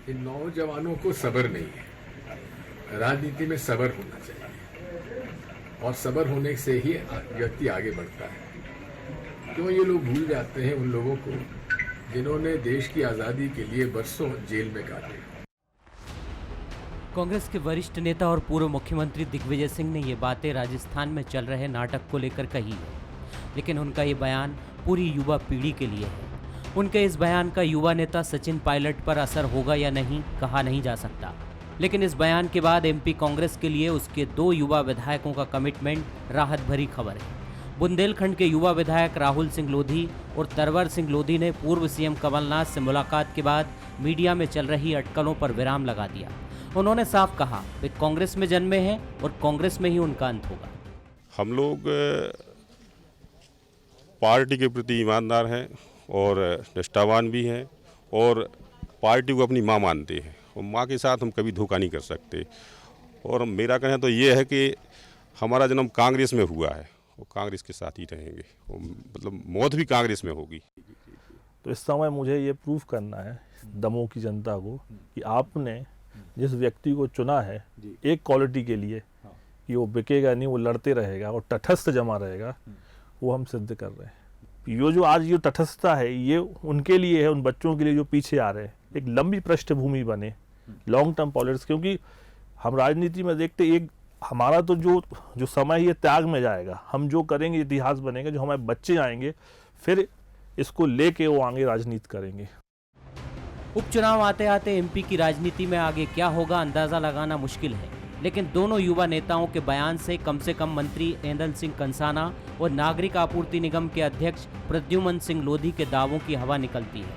इन नौजवानों को सब्र नहीं है। राजनीति में सब्र होना चाहिए और सब्र होने से ही व्यक्ति आगे बढ़ता है। क्यों ये लोग भूल जाते हैं उन लोगों को जिन्होंने देश की आज़ादी के लिए बरसों जेल में काटे। कांग्रेस के वरिष्ठ नेता और पूर्व मुख्यमंत्री दिग्विजय सिंह ने ये बातें राजस्थान में चल रहे नाटक को लेकर कही है, लेकिन उनका ये बयान पूरी युवा पीढ़ी के लिए है। उनके इस बयान का युवा नेता सचिन पायलट पर असर होगा या नहीं, कहा नहीं जा सकता। लेकिन इस बयान के बाद एमपी कांग्रेस के लिए उसके 2 युवा विधायकों का कमिटमेंट राहत भरी खबर है। बुंदेलखंड के युवा विधायक राहुल सिंह लोधी और तरवर सिंह लोधी ने पूर्व सीएम कमलनाथ से मुलाकात के बाद मीडिया में चल रही अटकलों पर विराम लगा दिया। उन्होंने साफ कहा वे कांग्रेस में जन्मे हैं और कांग्रेस में ही उनका अंत होगा। हम लोग पार्टी के प्रति ईमानदार हैं और निष्ठावान भी हैं और पार्टी को अपनी माँ मानते हैं और माँ के साथ हम कभी धोखा नहीं कर सकते। और मेरा कहना तो ये है कि हमारा जन्म कांग्रेस में हुआ है और कांग्रेस के साथ ही रहेंगे, मतलब मौत भी कांग्रेस में होगी। तो इस समय मुझे ये प्रूफ करना है दमोह की जनता को कि आपने जिस व्यक्ति को चुना है एक क्वालिटी के लिए कि वो बिकेगा नहीं, वो लड़ते रहेगा और तटस्थ जमा रहेगा, वो हम सिद्ध कर रहे हैं। ये जो आज ये तटस्थता है ये उनके लिए है, उन बच्चों के लिए जो पीछे आ रहे हैं, एक लंबी पृष्ठभूमि बने लॉन्ग टर्म पॉलिटिक्स। क्योंकि हम राजनीति में देखते एक हमारा तो जो समय ये त्याग में जाएगा, हम जो करेंगे इतिहास बनेगा, जो हमारे बच्चे आएंगे फिर इसको लेके वो आगे राजनीति करेंगे। उपचुनाव आते आते एमपी की राजनीति में आगे क्या होगा अंदाजा लगाना मुश्किल है, लेकिन दोनों युवा नेताओं के बयान से कम मंत्री ऐदल सिंह कंसाना और नागरिक आपूर्ति निगम के अध्यक्ष प्रद्युमन सिंह लोधी के दावों की हवा निकलती है,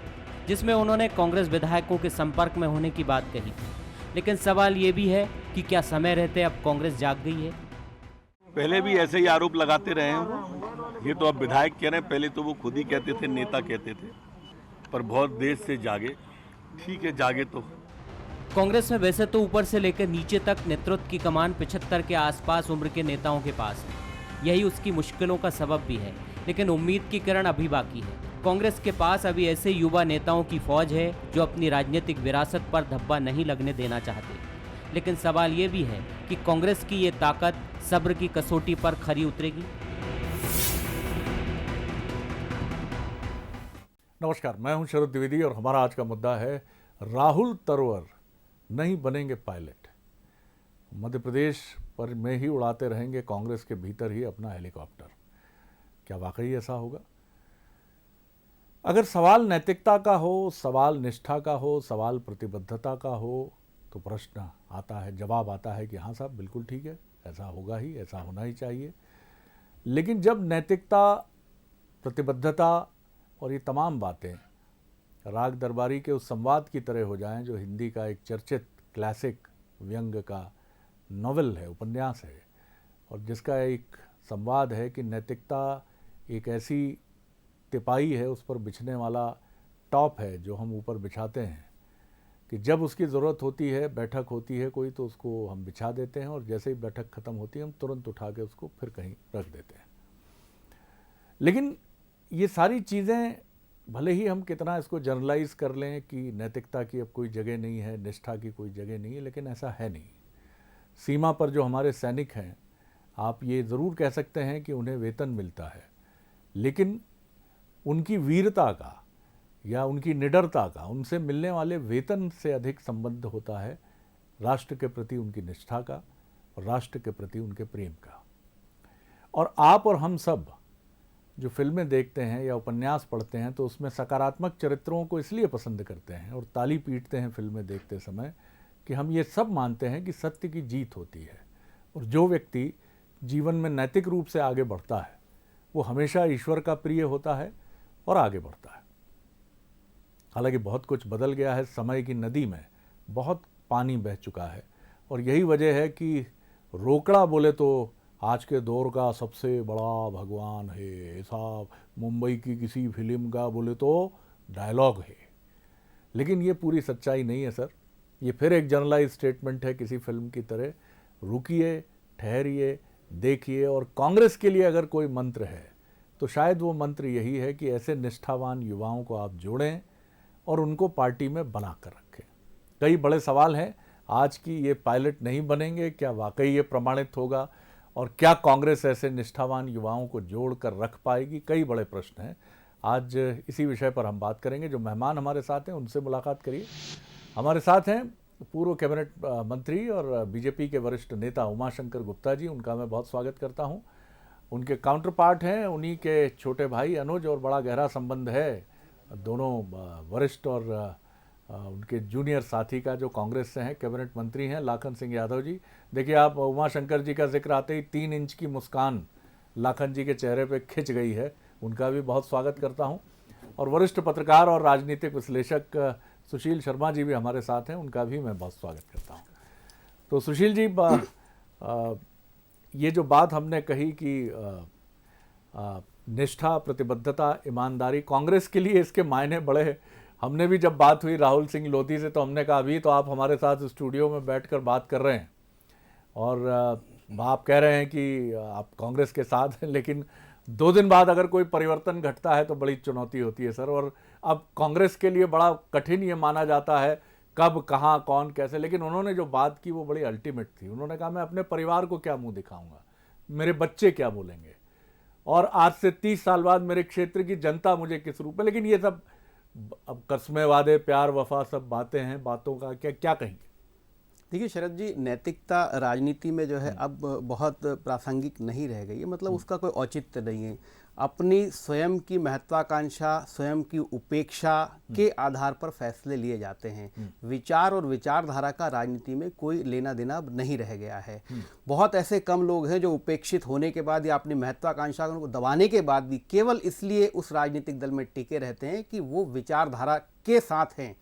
जिसमें उन्होंने कांग्रेस विधायकों के संपर्क में होने की बात कही थी। लेकिन सवाल ये भी है कि क्या समय रहते अब कांग्रेस जाग गई है? पहले भी ऐसे ही आरोप लगाते रहे हैं, ये तो अब विधायक कह रहे हैं, पहले तो वो खुद ही कहते थे, नेता कहते थे, पर बहुत देर से जागे। ठीक है, जागे तो। कांग्रेस में वैसे तो ऊपर से लेकर नीचे तक नेतृत्व की कमान 75 के आसपास उम्र के नेताओं के पास है। यही उसकी मुश्किलों का सबब भी है, लेकिन उम्मीद की किरण अभी बाकी है। कांग्रेस के पास अभी ऐसे युवा नेताओं की फौज है जो अपनी राजनीतिक विरासत पर धब्बा नहीं लगने देना चाहते। लेकिन सवाल ये भी है कि कांग्रेस की ये ताकत सब्र की कसौटी पर खरी उतरेगी। नमस्कार, मैं हूं शरद द्विवेदी और हमारा आज का मुद्दा है राहुल तरवर नहीं बनेंगे पायलट। मध्य प्रदेश पर में ही उड़ाते रहेंगे कांग्रेस के भीतर ही अपना हेलीकॉप्टर। क्या वाकई ऐसा होगा? अगर सवाल नैतिकता का हो, सवाल निष्ठा का हो, सवाल प्रतिबद्धता का हो, तो प्रश्न आता है, जवाब आता है कि हाँ साहब बिल्कुल ठीक है, ऐसा होगा ही, ऐसा होना ही चाहिए। लेकिन जब नैतिकता, प्रतिबद्धता और ये तमाम बातें राग दरबारी के उस संवाद की तरह हो जाएं जो हिंदी का एक चर्चित क्लासिक व्यंग का नॉवेल है, उपन्यास है, और जिसका एक संवाद है कि नैतिकता एक ऐसी तिपाई है, उस पर बिछने वाला टॉप है जो हम ऊपर बिछाते हैं कि जब उसकी ज़रूरत होती है, बैठक होती है कोई, तो उसको हम बिछा देते हैं और जैसे ही बैठक ख़त्म होती है हम तुरंत उठा के उसको फिर कहीं रख देते हैं। लेकिन ये सारी चीज़ें भले ही हम कितना इसको जनरलाइज कर लें कि नैतिकता की अब कोई जगह नहीं है, निष्ठा की कोई जगह नहीं है, लेकिन ऐसा है नहीं। सीमा पर जो हमारे सैनिक हैं, आप ये ज़रूर कह सकते हैं कि उन्हें वेतन मिलता है, लेकिन उनकी वीरता का या उनकी निडरता का उनसे मिलने वाले वेतन से अधिक संबंध होता है राष्ट्र के प्रति उनकी निष्ठा का और राष्ट्र के प्रति उनके प्रेम का। और आप और हम सब जो फिल्में देखते हैं या उपन्यास पढ़ते हैं तो उसमें सकारात्मक चरित्रों को इसलिए पसंद करते हैं और ताली पीटते हैं फिल्में देखते समय कि हम ये सब मानते हैं कि सत्य की जीत होती है और जो व्यक्ति जीवन में नैतिक रूप से आगे बढ़ता है वो हमेशा ईश्वर का प्रिय होता है और आगे बढ़ता है। हालांकि बहुत कुछ बदल गया है, समय की नदी में बहुत पानी बह चुका है और यही वजह है कि रोकड़ा बोले तो आज के दौर का सबसे बड़ा भगवान है, ऐसा मुंबई की किसी फिल्म का बोले तो डायलॉग है। लेकिन ये पूरी सच्चाई नहीं है सर, ये फिर एक जनरलाइज स्टेटमेंट है किसी फिल्म की तरह। रुकिए, ठहरिए, देखिए। और कांग्रेस के लिए अगर कोई मंत्र है तो शायद वो मंत्र यही है कि ऐसे निष्ठावान युवाओं को आप जोड़ें और उनको पार्टी में बना कर रखें। कई बड़े सवाल हैं। आज की ये पायलट नहीं बनेंगे, क्या वाकई ये प्रमाणित होगा, और क्या कांग्रेस ऐसे निष्ठावान युवाओं को जोड़ कर रख पाएगी, कई बड़े प्रश्न हैं। आज इसी विषय पर हम बात करेंगे। जो मेहमान हमारे साथ हैं उनसे मुलाकात करिए। हमारे साथ हैं पूर्व कैबिनेट मंत्री और बीजेपी के वरिष्ठ नेता उमाशंकर गुप्ता जी, उनका मैं बहुत स्वागत करता हूं। उनके काउंटर पार्ट हैं उन्हीं के छोटे भाई अनुज, और बड़ा गहरा संबंध है दोनों वरिष्ठ और उनके जूनियर साथी का, जो कांग्रेस से हैं, कैबिनेट मंत्री हैं, लाखन सिंह यादव जी। देखिए, आप उमाशंकर जी का जिक्र आते ही 3 इंच की मुस्कान लाखन जी के चेहरे पे खिंच गई है, उनका भी बहुत स्वागत करता हूं। और वरिष्ठ पत्रकार और राजनीतिक विश्लेषक सुशील शर्मा जी भी हमारे साथ हैं, उनका भी मैं बहुत स्वागत करता हूं। तो सुशील जी, ये जो बात हमने कही कि निष्ठा, प्रतिबद्धता, ईमानदारी, कांग्रेस के लिए इसके मायने बड़े। हमने भी जब बात हुई राहुल सिंह लोधी से तो हमने कहा अभी तो आप हमारे साथ स्टूडियो में बैठकर बात कर रहे हैं और आप कह रहे हैं कि आप कांग्रेस के साथ हैं, लेकिन 2 दिन बाद अगर कोई परिवर्तन घटता है तो बड़ी चुनौती होती है सर। और अब कांग्रेस के लिए बड़ा कठिन ये माना जाता है कब, कहाँ, कौन, कैसे। लेकिन उन्होंने जो बात की वो बड़ी अल्टीमेट थी। उन्होंने कहा मैं अपने परिवार को क्या मुंह दिखाऊंगा, मेरे बच्चे क्या बोलेंगे, और आज से 30 साल बाद मेरे क्षेत्र की जनता मुझे किस रूप में। लेकिन ये सब अब कस्में, वादे, प्यार, वफा, सब बातें हैं, बातों का क्या कहेंगे? देखिए शरद जी, नैतिकता राजनीति में जो है अब बहुत प्रासंगिक नहीं रह गई है, मतलब उसका कोई औचित्य नहीं है। अपनी स्वयं की महत्वाकांक्षा, स्वयं की उपेक्षा के आधार पर फैसले लिए जाते हैं। विचार और विचारधारा का राजनीति में कोई लेना देना अब नहीं रह गया है। बहुत ऐसे कम लोग हैं जो उपेक्षित होने के बाद या अपनी महत्वाकांक्षा को दबाने के बाद भी केवल इसलिए उस राजनीतिक दल में टिके रहते हैं कि वो विचारधारा के साथ हैं।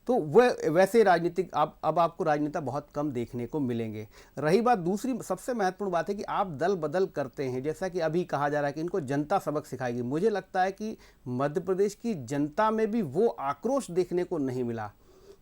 तो वह वैसे राजनीतिक अब आपको राजनेता बहुत कम देखने को मिलेंगे। रही बात दूसरी, सबसे महत्वपूर्ण बात है कि आप दल बदल करते हैं, जैसा कि अभी कहा जा रहा है कि इनको जनता सबक सिखाएगी। मुझे लगता है कि मध्य प्रदेश की जनता में भी वो आक्रोश देखने को नहीं मिला।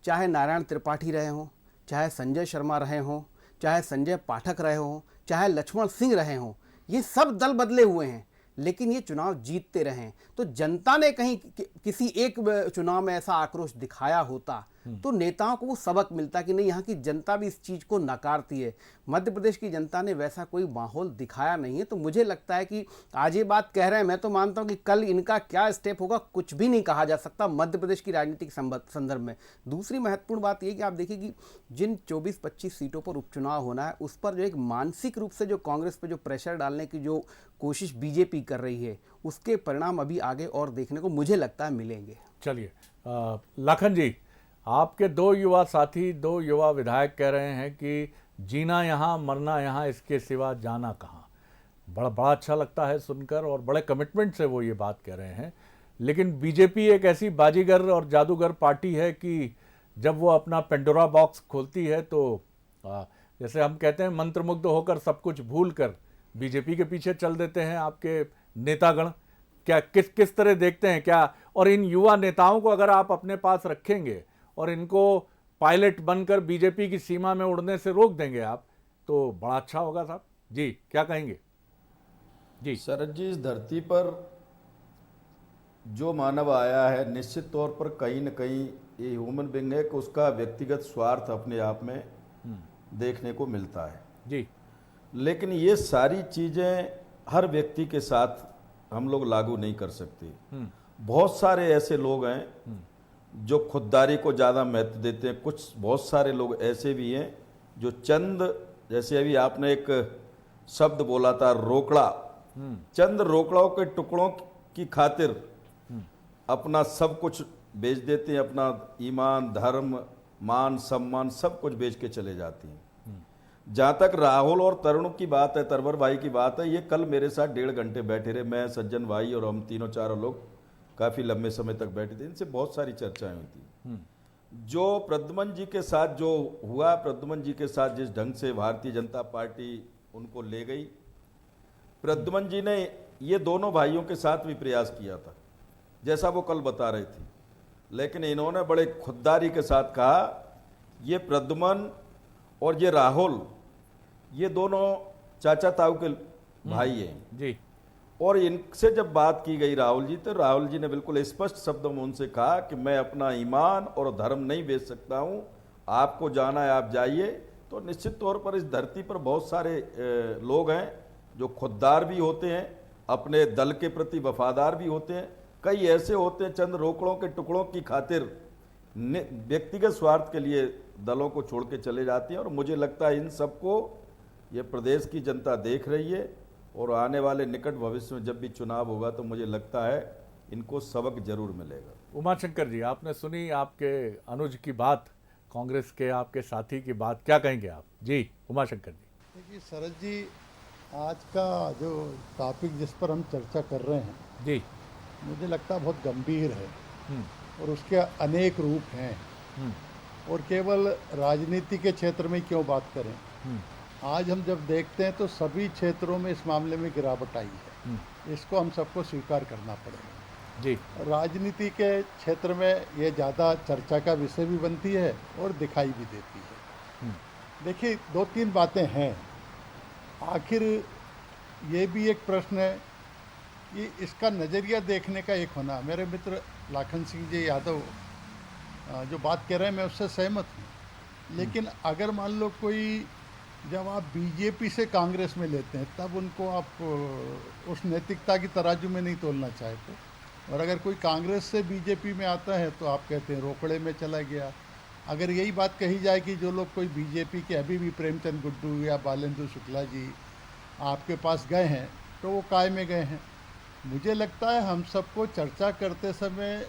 चाहे नारायण त्रिपाठी रहे हों, चाहे संजय शर्मा रहे हों, चाहे संजय पाठक रहे हों, चाहे लक्ष्मण सिंह रहे हों, ये सब दल बदले हुए हैं लेकिन ये चुनाव जीतते रहे। तो जनता ने कहीं किसी एक चुनाव में ऐसा आक्रोश दिखाया होता तो नेताओं को वो सबक मिलता कि नहीं, यहाँ की जनता भी इस चीज़ को नकारती है। मध्य प्रदेश की जनता ने वैसा कोई माहौल दिखाया नहीं है। तो मुझे लगता है कि आज ये बात कह रहे हैं, मैं तो मानता हूँ कि कल इनका क्या स्टेप होगा कुछ भी नहीं कहा जा सकता मध्य प्रदेश की राजनीतिक संदर्भ में। दूसरी महत्वपूर्ण बात ये कि आप देखिए कि जिन 24-25 सीटों पर उपचुनाव होना है उस पर जो एक मानसिक रूप से जो कांग्रेस पर जो प्रेशर डालने की जो कोशिश बीजेपी कर रही है, उसके परिणाम अभी आगे और देखने को मुझे लगता है मिलेंगे। चलिए, लाखन जी, आपके 2 युवा साथी, 2 युवा विधायक कह रहे हैं कि जीना यहाँ, मरना यहाँ, इसके सिवा जाना कहाँ। बड़ा अच्छा लगता है सुनकर, और बड़े कमिटमेंट से वो ये बात कह रहे हैं। लेकिन बीजेपी एक ऐसी बाजीगर और जादूगर पार्टी है कि जब वो अपना पेंडोरा बॉक्स खोलती है तो जैसे हम कहते हैं मंत्रमुग्ध होकर सब कुछ भूल कर बीजेपी के पीछे चल देते हैं आपके नेतागण। क्या किस तरह देखते हैं क्या? और इन युवा नेताओं को अगर आप अपने पास रखेंगे और इनको पायलट बनकर बीजेपी की सीमा में उड़ने से रोक देंगे आप, तो बड़ा अच्छा होगा साहब जी, क्या कहेंगे? जी शरद जी, इस धरती पर जो मानव आया है निश्चित तौर पर कहीं न कहीं ये ह्यूमन बीइंग है कि उसका व्यक्तिगत स्वार्थ अपने आप में देखने को मिलता है जी। लेकिन ये सारी चीज़ें हर व्यक्ति के साथ हम लोग लागू नहीं कर सकते। बहुत सारे ऐसे लोग हैं जो खुददारी को ज़्यादा महत्व देते हैं। बहुत सारे लोग ऐसे भी हैं जो चंद, जैसे अभी आपने एक शब्द बोला था रोकड़ा, चंद रोकड़ों के टुकड़ों की खातिर अपना सब कुछ बेच देते हैं। अपना ईमान, धर्म, मान, सम्मान सब कुछ बेच के चले जाते हैं। जहाँ तक राहुल और तरुण की बात है, तरवर भाई की बात है, ये कल मेरे साथ 1.5 घंटे बैठे रहे। मैं, सज्जन भाई और हम तीनों चारों लोग काफ़ी लंबे समय तक बैठे थे। इनसे बहुत सारी चर्चाएं हुई थी। जो प्रद्युमन जी के साथ जो हुआ, प्रद्युमन जी के साथ जिस ढंग से भारतीय जनता पार्टी उनको ले गई, प्रद्युमन जी ने ये दोनों भाइयों के साथ भी प्रयास किया था जैसा वो कल बता रहे थे, लेकिन इन्होंने बड़े खुददारी के साथ कहा ये प्रद्युमन और ये राहुल, ये दोनों चाचा ताऊ के भाई हैं जी। और इनसे जब बात की गई राहुल जी, तो राहुल जी ने बिल्कुल स्पष्ट शब्दों में उनसे कहा कि मैं अपना ईमान और धर्म नहीं बेच सकता हूं आपको जाना है आप जाइए। तो निश्चित तौर पर इस धरती पर बहुत सारे लोग हैं जो खुददार भी होते हैं, अपने दल के प्रति वफादार भी होते हैं, कई ऐसे होते हैं चंद रोकड़ों के टुकड़ों की खातिर व्यक्तिगत स्वार्थ के लिए दलों को छोड़ के चले जाते हैं। और मुझे लगता है इन सबको ये प्रदेश की जनता देख रही है और आने वाले निकट भविष्य में जब भी चुनाव होगा तो मुझे लगता है इनको सबक जरूर मिलेगा। उमाशंकर जी, आपने सुनी आपके अनुज की बात, कांग्रेस के आपके साथी की बात, क्या कहेंगे आप? जी उमाशंकर जी। देखिए शरद जी, आज का जो टॉपिक जिस पर हम चर्चा कर रहे हैं जी, मुझे लगता है बहुत गंभीर है और उसके अनेक रूप हैं। और केवल राजनीति के क्षेत्र में क्यों बात करें, आज हम जब देखते हैं तो सभी क्षेत्रों में इस मामले में गिरावट आई है, इसको हम सबको स्वीकार करना पड़ेगा जी। राजनीति के क्षेत्र में ये ज़्यादा चर्चा का विषय भी बनती है और दिखाई भी देती है। देखिए 2-3 बातें हैं। आखिर ये भी एक प्रश्न है कि इसका नज़रिया देखने का एक होना। मेरे मित्र लाखन सिंह जी यादव जो बात कह रहे हैं मैं उससे सहमत हूँ, लेकिन अगर मान लो कोई, जब आप बीजेपी से कांग्रेस में लेते हैं तब उनको आप उस नैतिकता की तराजू में नहीं तोलना चाहते, और अगर कोई कांग्रेस से बीजेपी में आता है तो आप कहते हैं रोकड़े में चला गया। अगर यही बात कही जाए कि जो लोग कोई बीजेपी के अभी भी प्रेमचंद गुड्डू या बालेंद्र शुक्ला जी आपके पास गए हैं तो वो काय में गए हैं। मुझे लगता है हम सबको चर्चा करते समय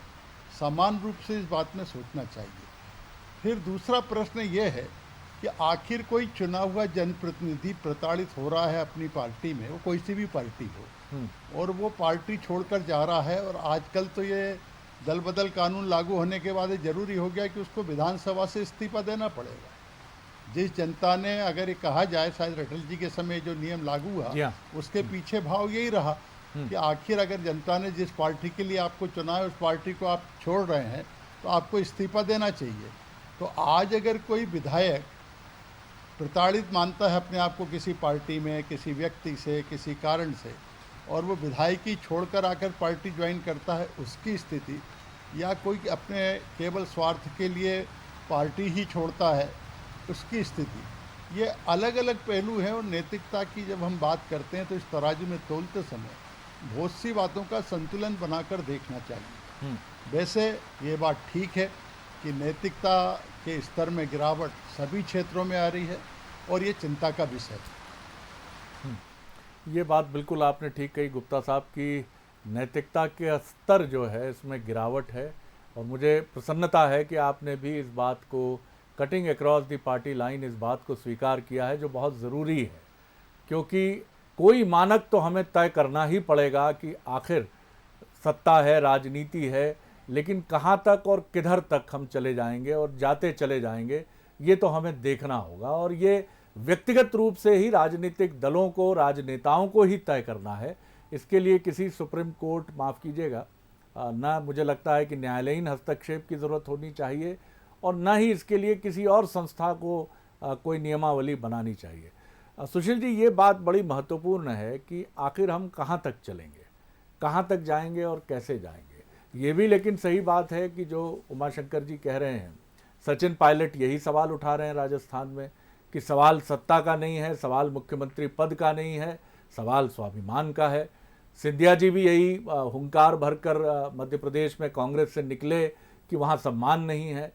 समान रूप से इस बात में सोचना चाहिए। फिर दूसरा प्रश्न ये है कि आखिर कोई चुना हुआ जनप्रतिनिधि प्रताड़ित हो रहा है अपनी पार्टी में, वो कोई सी भी पार्टी हो, और वो पार्टी छोड़कर जा रहा है, और आजकल तो ये दल बदल कानून लागू होने के बाद जरूरी हो गया कि उसको विधानसभा से इस्तीफा देना पड़ेगा। जिस जनता ने, अगर ये कहा जाए शायद अटल जी के समय जो नियम लागू हुआ उसके पीछे भाव यही रहा कि आखिर अगर जनता ने जिस पार्टी के लिए आपको चुना है उस पार्टी को आप छोड़ रहे हैं तो आपको इस्तीफा देना चाहिए। तो आज अगर कोई विधायक प्रताड़ित मानता है अपने आप को किसी पार्टी में, किसी व्यक्ति से, किसी कारण से, और वो विधायकी छोड़कर आकर पार्टी ज्वाइन करता है, उसकी स्थिति, या कोई अपने केवल स्वार्थ के लिए पार्टी ही छोड़ता है उसकी स्थिति, ये अलग अलग पहलू हैं। और नैतिकता की जब हम बात करते हैं तो इस तराजू में तोलते समय बहुत सी बातों का संतुलन बनाकर देखना चाहिए। वैसे ये बात ठीक है कि नैतिकता के स्तर में गिरावट सभी क्षेत्रों में आ रही है और ये चिंता का विषय है। ये बात बिल्कुल आपने ठीक कही गुप्ता साहब की नैतिकता के स्तर जो है इसमें गिरावट है, और मुझे प्रसन्नता है कि आपने भी इस बात को cutting across the party line इस बात को स्वीकार किया है, जो बहुत ज़रूरी है, क्योंकि कोई मानक तो हमें तय करना ही पड़ेगा कि आखिर सत्ता है, राजनीति है, लेकिन कहाँ तक और किधर तक हम चले जाएंगे और जाते चले जाएंगे ये तो हमें देखना होगा। और ये व्यक्तिगत रूप से ही राजनीतिक दलों को, राजनेताओं को ही तय करना है। इसके लिए किसी सुप्रीम कोर्ट, माफ़ कीजिएगा, ना मुझे लगता है कि न्यायालयीन हस्तक्षेप की ज़रूरत होनी चाहिए, और ना ही इसके लिए किसी और संस्था को कोई नियमावली बनानी चाहिए। सुशील जी, ये बात बड़ी महत्वपूर्ण है कि आखिर हम कहाँ तक चलेंगे, कहाँ तक जाएंगे और कैसे जाएंगे। ये भी लेकिन सही बात है कि जो उमाशंकर जी कह रहे हैं, सचिन पायलट यही सवाल उठा रहे हैं राजस्थान में कि सवाल सत्ता का नहीं है, सवाल मुख्यमंत्री पद का नहीं है, सवाल स्वाभिमान का है। सिंधिया जी भी यही हुंकार भरकर मध्य प्रदेश में कांग्रेस से निकले कि वहाँ सम्मान नहीं है।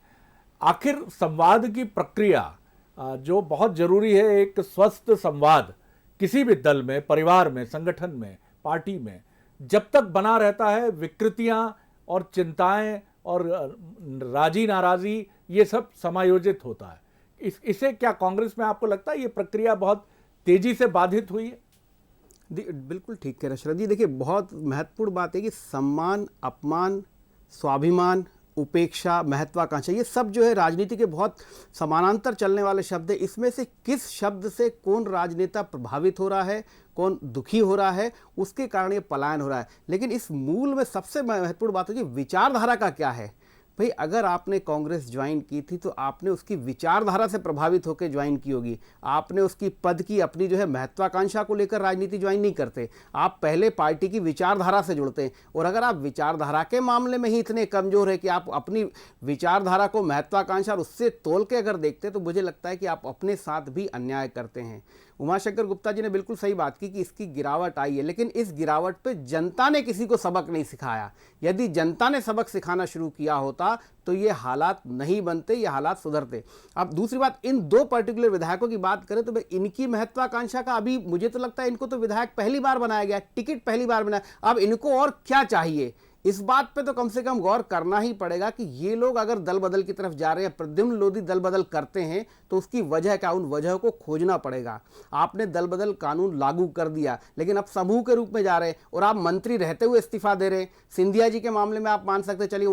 आखिर संवाद की प्रक्रिया जो बहुत ज़रूरी है, एक स्वस्थ संवाद किसी भी दल में, परिवार में, संगठन में, पार्टी में जब तक बना रहता है, विकृतियाँ और चिंताएं और राजी नाराज़ी ये सब समायोजित होता है। इसे क्या कांग्रेस में आपको लगता है ये प्रक्रिया बहुत तेजी से बाधित हुई है? बिल्कुल ठीक कह रहे शरद जी। देखिए, बहुत महत्वपूर्ण बात है कि सम्मान, अपमान, स्वाभिमान, उपेक्षा, महत्वाकांक्षा, ये सब जो है राजनीति के बहुत समानांतर चलने वाले शब्द है। इसमें से किस शब्द से कौन राजनेता प्रभावित हो रहा है, कौन दुखी हो रहा है, उसके कारण ये पलायन हो रहा है। लेकिन इस मूल में सबसे महत्वपूर्ण बात है कि विचारधारा का क्या है। भाई अगर आपने कांग्रेस ज्वाइन की थी तो आपने उसकी विचारधारा से प्रभावित होकर ज्वाइन की होगी, आपने उसकी पद की अपनी जो है महत्वाकांक्षा को लेकर राजनीति ज्वाइन नहीं करते, आप पहले पार्टी की विचारधारा से जुड़ते हैं। और अगर आप विचारधारा के मामले में ही इतने कमजोर है कि आप अपनी विचारधारा को महत्वाकांक्षा और उससे तोल के अगर देखते तो मुझे लगता है कि आप अपने साथ भी अन्याय करते हैं। उमाशंकर गुप्ता जी ने बिल्कुल सही बात की कि इसकी गिरावट आई है, लेकिन इस गिरावट पे जनता ने किसी को सबक नहीं सिखाया। यदि जनता ने सबक सिखाना शुरू किया होता तो ये हालात नहीं बनते, ये हालात सुधरते। अब दूसरी बात, इन दो पर्टिकुलर विधायकों की बात करें तो भाई इनकी महत्वाकांक्षा का अभी मुझे तो लगता है इनको तो विधायक पहली बार बनाया गया, टिकट पहली बार बनाया, अब इनको और क्या चाहिए? इस बात पे तो कम से कम गौर करना ही पड़ेगा कि ये लोग अगर दल बदल की तरफ जा रहे हैं, प्रद्युम्न लोधी दल बदल करते हैं तो उसकी वजह क्या, उन वजहों को खोजना पड़ेगा। आपने दल बदल कानून लागू कर दिया लेकिन अब समूह के रूप में जा रहे हैं और आप मंत्री रहते हुए इस्तीफा दे रहे हैं। सिंधिया जी के मामले में आप मान सकते, चलिए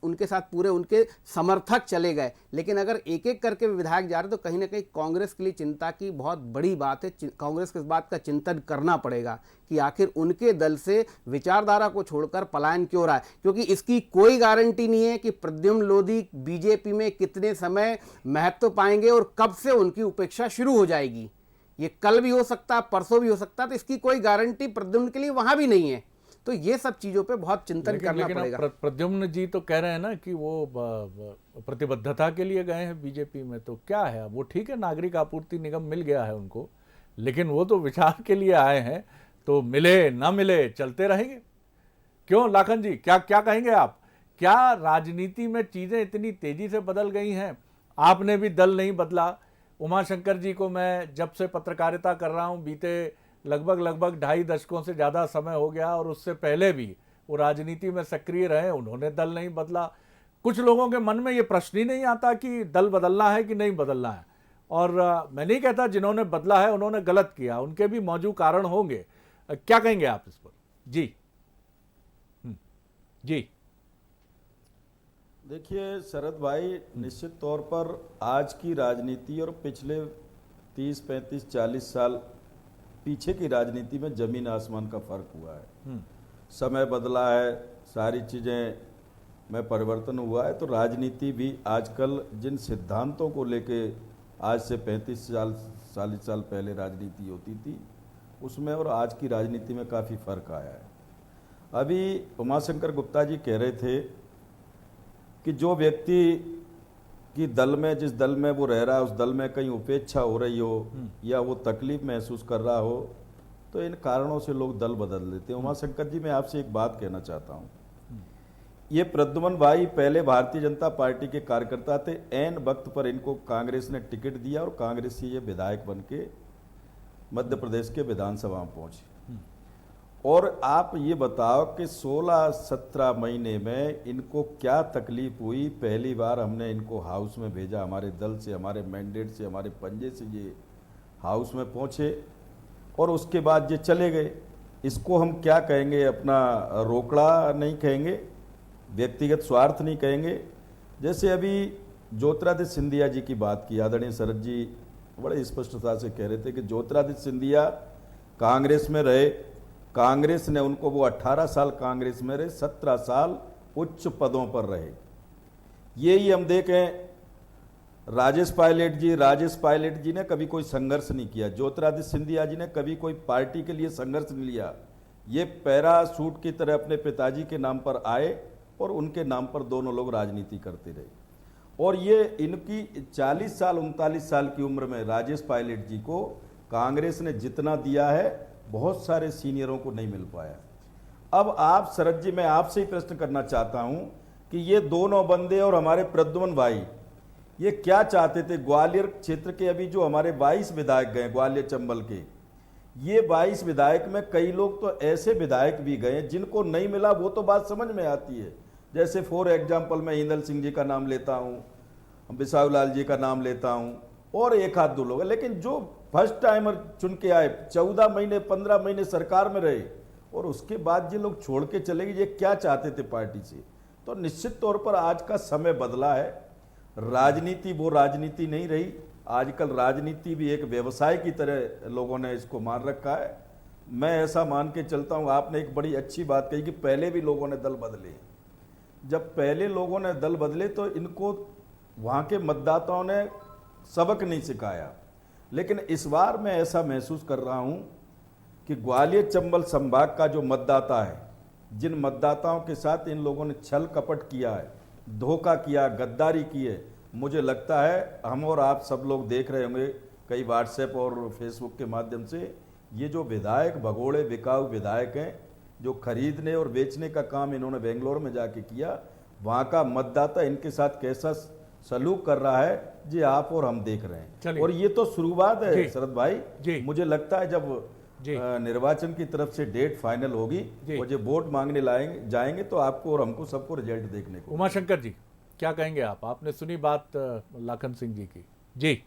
उनके साथ पूरे उनके समर्थक चले गए, लेकिन अगर एक एक करके विधायक जा रहे तो कहीं ना कहीं कांग्रेस के लिए चिंता की बहुत बड़ी बात है। कांग्रेस को इस बात का चिंतन करना पड़ेगा कि आखिर उनके दल से विचारधारा को छोड़कर पलायन क्यों रहा है, क्योंकि इसकी कोई गारंटी नहीं है कि प्रद्युम्न लोधी बीजेपी में कितने समय महत्व पाएंगे और कब से उनकी उपेक्षा शुरू हो जाएगी। ये कल भी हो सकता है, परसों भी हो सकता है, तो इसकी कोई गारंटी प्रद्युम्न के लिए वहां भी नहीं है। तो ये सब चीजों पे बहुत चिंतन करना पड़ेगा। प्रद्युम्न जी तो कह रहे हैं ना कि वो प्रतिबद्धता के लिए गए हैं बीजेपी में, तो क्या है, वो ठीक है, नागरिक आपूर्ति निगम मिल गया है उनको, लेकिन वो तो विचार के लिए आए हैं, तो मिले ना मिले चलते रहेंगे। क्यों लाखन जी, क्या क्या कहेंगे आप? क्या राजनीति में चीजें इतनी तेजी से बदल गई हैं? आपने भी दल नहीं बदला। उमाशंकर जी को मैं जब से पत्रकारिता कर रहा हूं, बीते लगभग 2.5 दशकों से ज़्यादा समय हो गया, और उससे पहले भी वो राजनीति में सक्रिय रहे, उन्होंने दल नहीं बदला। कुछ लोगों के मन में ये प्रश्न ही नहीं आता कि दल बदलना है कि नहीं बदलना है। और मैं नहीं कहता जिन्होंने बदला है उन्होंने गलत किया, उनके भी मौजूद कारण होंगे। क्या कहेंगे आप इस पर? जी जी। देखिए शरद भाई, निश्चित तौर पर आज की राजनीति और पिछले 30, 35, 40 साल पीछे की राजनीति में जमीन आसमान का फर्क हुआ है। समय बदला है, सारी चीज़ें में परिवर्तन हुआ है। तो राजनीति भी आजकल जिन सिद्धांतों को लेके आज से 35 साल 40 साल पहले राजनीति होती थी उसमें और आज की राजनीति में काफ़ी फर्क आया है। अभी उमाशंकर गुप्ता जी कह रहे थे कि जो व्यक्ति की दल में, जिस दल में वो रह रहा है, उस दल में कहीं उपेक्षा हो रही हो या वो तकलीफ महसूस कर रहा हो, तो इन कारणों से लोग दल बदल देते हैं। उमाशंकर जी, मैं आपसे एक बात कहना चाहता हूँ, ये प्रद्युम्न भाई पहले भारतीय जनता पार्टी के कार्यकर्ता थे, ऐन वक्त पर इनको कांग्रेस ने टिकट दिया और कांग्रेस से ये विधायक बन के मध्य प्रदेश के विधानसभा में पहुंचे। और आप ये बताओ कि 16-17 महीने में इनको क्या तकलीफ हुई। पहली बार हमने इनको हाउस में भेजा, हमारे दल से, हमारे मैंडेट से, हमारे पंजे से ये हाउस में पहुंचे और उसके बाद ये चले गए। इसको हम क्या कहेंगे? अपना रोकड़ा नहीं कहेंगे, व्यक्तिगत स्वार्थ नहीं कहेंगे। जैसे अभी ज्योतिरादित्य सिंधिया जी की बात की, आदरणीय शरद जी बड़े स्पष्टता से कह रहे थे कि ज्योतिरादित्य सिंधिया कांग्रेस में रहे, कांग्रेस ने उनको, वो 18 साल कांग्रेस में रहे, 17 साल उच्च पदों पर रहे। यही हम देखें राजेश पायलट जी ने कभी कोई संघर्ष नहीं किया, ज्योतिरादित्य सिंधिया जी ने कभी कोई पार्टी के लिए संघर्ष नहीं लिया। ये पैराशूट की तरह अपने पिताजी के नाम पर आए और उनके नाम पर दोनों लोग राजनीति करते रहे। और ये इनकी 40 साल 39 साल की उम्र में राजेश पायलट जी को कांग्रेस ने जितना दिया है बहुत सारे सीनियरों को नहीं मिल पाया। अब आप शरद जी, मैं आपसे ही प्रश्न करना चाहता हूं कि ये दोनों बंदे और हमारे प्रद्युम्न भाई ये क्या चाहते थे? ग्वालियर क्षेत्र के अभी जो हमारे 22 विधायक गए ग्वालियर चंबल के, ये 22 विधायक में कई लोग तो ऐसे विधायक भी गए जिनको नहीं मिला, वो तो बात समझ में आती है। जैसे फॉर एग्जाम्पल मैं इंदल सिंह जी का नाम लेता हूँ, बिसाहू लाल जी का नाम लेता हूँ और एक आध दो लोग, लेकिन जो फर्स्ट टाइमर चुन के आए, 14 महीने 15 महीने सरकार में रहे और उसके बाद ये लोग छोड़ के चले गए, ये क्या चाहते थे पार्टी से? तो निश्चित तौर पर आज का समय बदला है, राजनीति वो राजनीति नहीं रही। आजकल राजनीति भी एक व्यवसाय की तरह लोगों ने इसको मान रखा है। मैं ऐसा मान के चलता हूँ, आपने एक बड़ी अच्छी बात कही कि पहले भी लोगों ने दल बदले, जब पहले लोगों ने दल बदले तो इनको वहाँ के मतदाताओं ने सबक नहीं सिखाया, लेकिन इस बार मैं ऐसा महसूस कर रहा हूँ कि ग्वालियर चंबल संभाग का जो मतदाता है, जिन मतदाताओं के साथ इन लोगों ने छल कपट किया है, धोखा किया, गद्दारी की है, मुझे लगता है हम और आप सब लोग देख रहे होंगे कई व्हाट्सएप और फेसबुक के माध्यम से, ये जो विधायक भगोड़े बिकाऊ विधायक हैं जो खरीदने और बेचने का काम इन्होंने बेंगलोर में जाके किया, वहाँ का मतदाता इनके साथ कैसा सलूक कर रहा है जी आप और हम देख रहे हैं। चलिए। और ये तो शुरुआत है जी। शरद भाई जी। मुझे लगता है जब जी। निर्वाचन की तरफ से डेट फाइनल होगी जी। और जब वोट मांगने जाएंगे तो आपको और हमको सबको रिजल्ट देखने को। उमाशंकर जी क्या कहेंगे आप? आपने सुनी बात लाखन सिंह जी की। जी।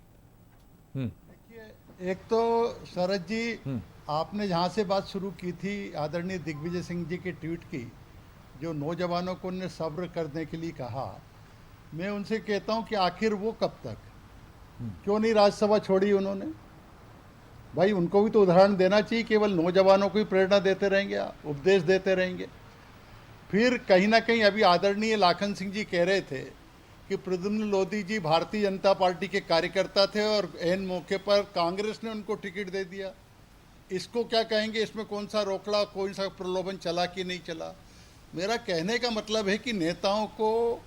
एक तो शरद जी, आपने जहाँ से बात शुरू की थी आदरणीय दिग्विजय सिंह जी के ट्वीट की, जो नौजवानों को उन्हें सब्र करने के लिए कहा, मैं उनसे कहता हूँ कि आखिर वो कब तक, क्यों नहीं राज्यसभा छोड़ी उन्होंने? भाई उनको भी तो उदाहरण देना चाहिए, केवल नौजवानों को ही प्रेरणा देते रहेंगे आप, उपदेश देते रहेंगे। फिर कहीं ना कहीं अभी आदरणीय लाखन सिंह जी कह रहे थे कि प्रद्युम्न लोधी जी भारतीय जनता पार्टी के कार्यकर्ता थे और एन मौके पर कांग्रेस ने उनको टिकट दे दिया। इसको क्या कहेंगे? इसमें कौन सा रोकड़ा, कौन सा प्रलोभन चला कि नहीं चला? मेरा कहने का मतलब है कि नेताओं को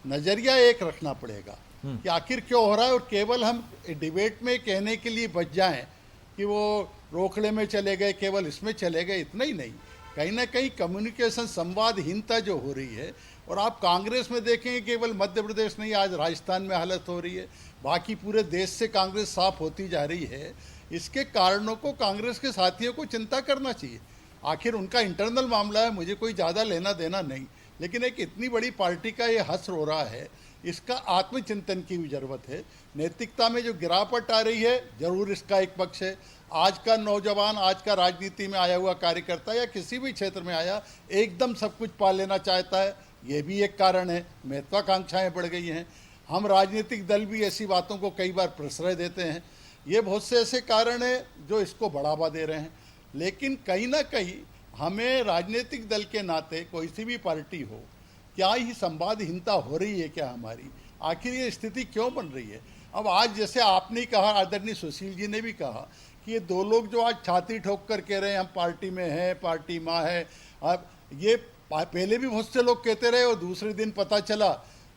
नज़रिया एक रखना पड़ेगा कि आखिर क्यों हो रहा है, और केवल हम डिबेट में कहने के लिए बच जाएं कि वो रोकड़े में चले गए, केवल इसमें चले गए, इतना ही नहीं। कहीं ना कहीं कम्युनिकेशन संवादहीनता जो हो रही है, और आप कांग्रेस में देखेंगे केवल मध्य प्रदेश नहीं, आज राजस्थान में हालत हो रही है, बाकी पूरे देश से कांग्रेस साफ होती जा रही है। इसके कारणों को कांग्रेस के साथियों को चिंता करना चाहिए। आखिर उनका इंटरनल मामला है, मुझे कोई ज़्यादा लेना देना नहीं, लेकिन एक इतनी बड़ी पार्टी का ये हश्र हो रहा है, इसका आत्मचिंतन की भी ज़रूरत है। नैतिकता में जो गिरावट आ रही है, ज़रूर इसका एक पक्ष है। आज का नौजवान, आज का राजनीति में आया हुआ कार्यकर्ता या किसी भी क्षेत्र में आया, एकदम सब कुछ पा लेना चाहता है, ये भी एक कारण है। महत्वाकांक्षाएं बढ़ गई हैं। हम राजनीतिक दल भी ऐसी बातों को कई बार प्रश्रय देते हैं। ये बहुत से ऐसे कारण हैं जो इसको बढ़ावा दे रहे हैं। लेकिन कहीं ना कहीं हमें राजनीतिक दल के नाते, कोई सी भी पार्टी हो, क्या ही संवादहीनता हो रही है क्या हमारी? आखिर ये स्थिति क्यों बन रही है? अब आज जैसे आपने ही कहा, आदरणीय सुशील जी ने भी कहा कि ये दो लोग जो आज छाती ठोक कर कह रहे हैं हम पार्टी में हैं, पार्टी माँ है, अब ये पहले भी बहुत से लोग कहते रहे और दूसरे दिन पता चला।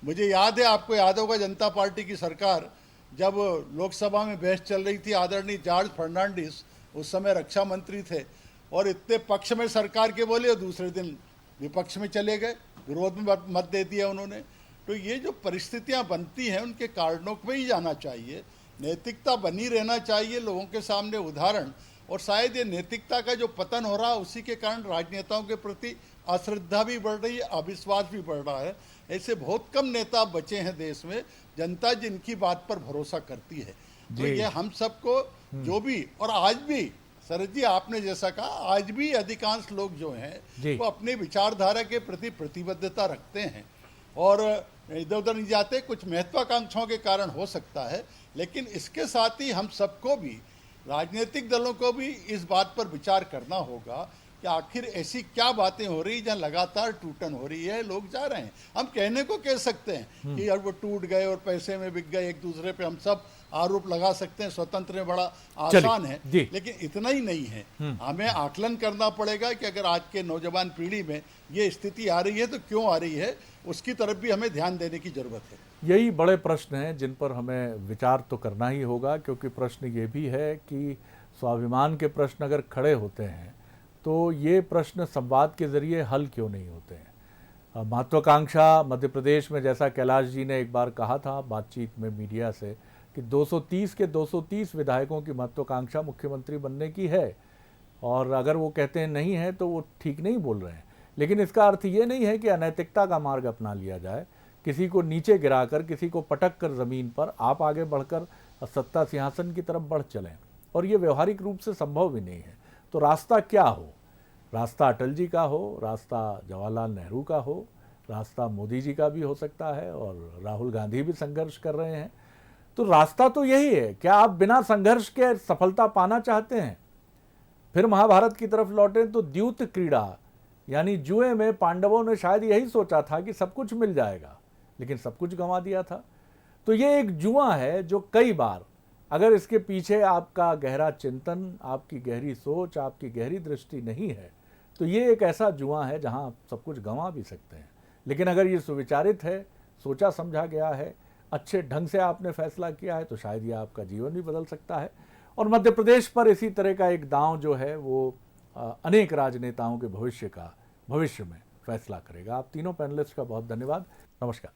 मुझे याद है, आपको याद होगा, जनता पार्टी की सरकार जब लोकसभा में बहस चल रही थी, आदरणीय जॉर्ज फर्नांडिस उस समय रक्षा मंत्री थे, और इतने पक्ष में सरकार के बोले और दूसरे दिन विपक्ष में चले गए, विरोध में मत दे दिया उन्होंने। तो ये जो परिस्थितियां बनती हैं, उनके कारणों पे ही जाना चाहिए। नैतिकता बनी रहना चाहिए लोगों के सामने उदाहरण, और शायद ये नैतिकता का जो पतन हो रहा है, उसी के कारण राजनेताओं के प्रति अश्रद्धा भी बढ़ रही है, अविश्वास भी बढ़ रहा है। ऐसे बहुत कम नेता बचे हैं देश में, जनता जिनकी बात पर भरोसा करती है। तो ये हम सबको जो भी, और आज भी शरद जी आपने जैसा कहा, आज भी अधिकांश लोग जो हैं वो अपने विचारधारा के प्रति प्रतिबद्धता रखते हैं और इधर उधर नहीं जाते। कुछ महत्वाकांक्षाओं के कारण हो सकता है, लेकिन इसके साथ ही हम सबको भी, राजनीतिक दलों को भी इस बात पर विचार करना होगा कि आखिर ऐसी क्या बातें हो रही जहाँ लगातार टूटन हो रही है, लोग जा रहे हैं। हम कहने को कह सकते हैं कि यार वो टूट गए और पैसे में बिक गए, एक दूसरे पे हम सब आरोप लगा सकते हैं, स्वतंत्र में बड़ा आसान है, लेकिन इतना ही नहीं है। हमें आकलन करना पड़ेगा कि अगर आज के नौजवान पीढ़ी में ये स्थिति आ रही है तो क्यों आ रही है, उसकी तरफ भी हमें ध्यान देने की जरूरत है। यही बड़े प्रश्न हैं जिन पर हमें विचार तो करना ही होगा, क्योंकि प्रश्न ये भी है कि स्वाभिमान के प्रश्न अगर खड़े होते हैं तो ये प्रश्न संवाद के जरिए हल क्यों नहीं होते हैं। महत्वाकांक्षा मध्य प्रदेश में, जैसा कैलाश जी ने एक बार कहा था बातचीत में मीडिया से, कि 230 के 230 विधायकों की महत्वाकांक्षा मुख्यमंत्री बनने की है, और अगर वो कहते हैं नहीं है तो वो ठीक नहीं बोल रहे हैं। लेकिन इसका अर्थ ये नहीं है कि अनैतिकता का मार्ग अपना लिया जाए, किसी को नीचे गिराकर, किसी को पटक कर ज़मीन पर आप आगे बढ़कर सत्ता सिंहासन की तरफ बढ़ चलें, और ये व्यवहारिक रूप से संभव भी नहीं है। तो रास्ता क्या हो? रास्ता अटल जी का हो, रास्ता जवाहरलाल नेहरू का हो, रास्ता मोदी जी का भी हो सकता है, और राहुल गांधी भी संघर्ष कर रहे हैं। तो रास्ता तो यही है। क्या आप बिना संघर्ष के सफलता पाना चाहते हैं? फिर महाभारत की तरफ लौटें तो द्यूत क्रीड़ा, यानी जुए में पांडवों ने शायद यही सोचा था कि सब कुछ मिल जाएगा, लेकिन सब कुछ गंवा दिया था। तो ये एक जुआ है जो कई बार, अगर इसके पीछे आपका गहरा चिंतन, आपकी गहरी सोच, आपकी गहरी दृष्टि नहीं है, तो ये एक ऐसा जुआ है जहां आप सब कुछ गंवा भी सकते हैं। लेकिन अगर ये सुविचारित है, सोचा समझा गया है, अच्छे ढंग से आपने फैसला किया है, तो शायद ये आपका जीवन भी बदल सकता है। और मध्य प्रदेश पर इसी तरह का एक दांव जो है वो अनेक राजनेताओं के भविष्य में फैसला करेगा। आप तीनों पैनलिस्ट का बहुत धन्यवाद। नमस्कार।